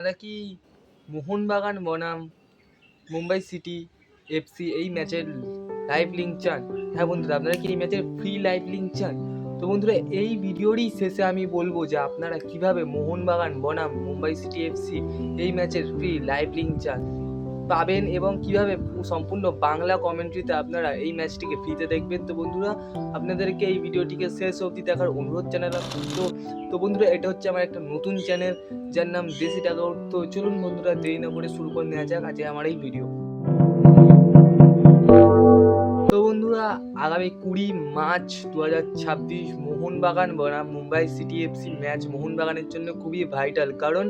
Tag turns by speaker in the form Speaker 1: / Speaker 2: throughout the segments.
Speaker 1: আপনারা কি মোহনবাগান বনাম মুম্বাই সিটি এফসি এই ম্যাচের লাইভ লিঙ্ক চান? হ্যাঁ বন্ধুরা, আপনারা কি এই ম্যাচের ফ্রি লাইভ লিঙ্ক চান? তো বন্ধুরা, এই ভিডিওরই শেষে আমি বলবো যে আপনারা কিভাবে মোহনবাগান বনাম মুম্বাই সিটি এফসি এই ম্যাচের ফ্রি লাইভ লিঙ্ক চান পাবেন এবং কিভাবে সম্পূর্ণ বাংলা কমেন্ট্রিতে আপনারা এই ম্যাচটিকে ফ্রিতে দেখবেন। তো বন্ধুরা, আপনাদেরকে এই ভিডিওটিকে শেষ অবধি দেখার অনুরোধ জানালাম। তো বন্ধুরা, এটা হচ্ছে আমার একটা নতুন চ্যানেল যার নাম দেশি টাকাউট। তো চলুন বন্ধুরা, দেরি না করে শুরু করে নেওয়া যাক আজকে আমার এই ভিডিও। তো বন্ধুরা, আগামী 20 মার্চ 2026 মোহনবাগান বনাম মুম্বাই সিটি এফসি ম্যাচ মোহনবাগানের জন্য খুবই ভাইটাল, কারণ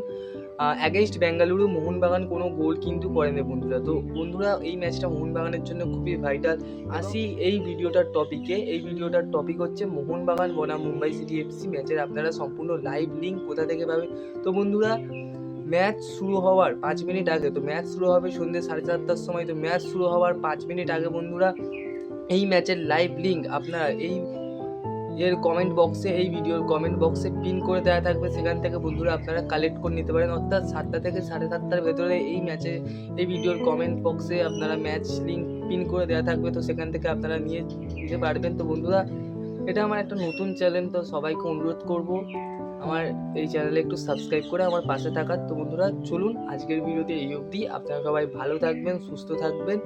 Speaker 1: অ্যাগেইনস্ট বেঙ্গালুরু মোহনবাগান কোনো গোল কিন্তু করেনি বন্ধুরা। তো বন্ধুরা, এই ম্যাচটা মোহনবাগানের জন্য খুবই ভাইটাল। আসি এই ভিডিওটার টপিকে। এই ভিডিওটার টপিক হচ্ছে মোহনবাগান বনাম মুম্বাই সিটি এফসি ম্যাচের আপনারা সম্পূর্ণ লাইভ লিঙ্ক কোথা থেকে পাবেন। তো বন্ধুরা, ম্যাচ শুরু হওয়ার 5 মিনিট আগে, তো ম্যাচ শুরু হবে সন্ধ্যে 7:30টার সময়, তো ম্যাচ শুরু হওয়ার 5 মিনিট আগে বন্ধুরা এই ম্যাচের লাইভ লিঙ্ক আপনারা এর কমেন্ট বক্সে, এই ভিডিওর কমেন্ট বক্সে পিন করে দেওয়া থাকবে। সেখান থেকে বন্ধুরা আপনারা কালেক্ট করে নিতে পারেন, অর্থাৎ 7টা থেকে 7:30টার ভেতরে এই ভিডিওর কমেন্ট বক্সে আপনারা ম্যাচ লিঙ্ক পিন করে দেওয়া থাকবে। তো সেখান থেকে আপনারা নিয়ে নিতে পারবেন। তো বন্ধুরা, এটা আমার একটা নতুন চ্যানেল, তো সবাইকে অনুরোধ করব আমার এই চ্যানেলে একটু সাবস্ক্রাইব করে আমার পাশে থাকার। তো বন্ধুরা, চলুন আজকের ভিডিওতে এই অবধি। আপনারা সবাই ভালো থাকবেন, সুস্থ থাকবেন।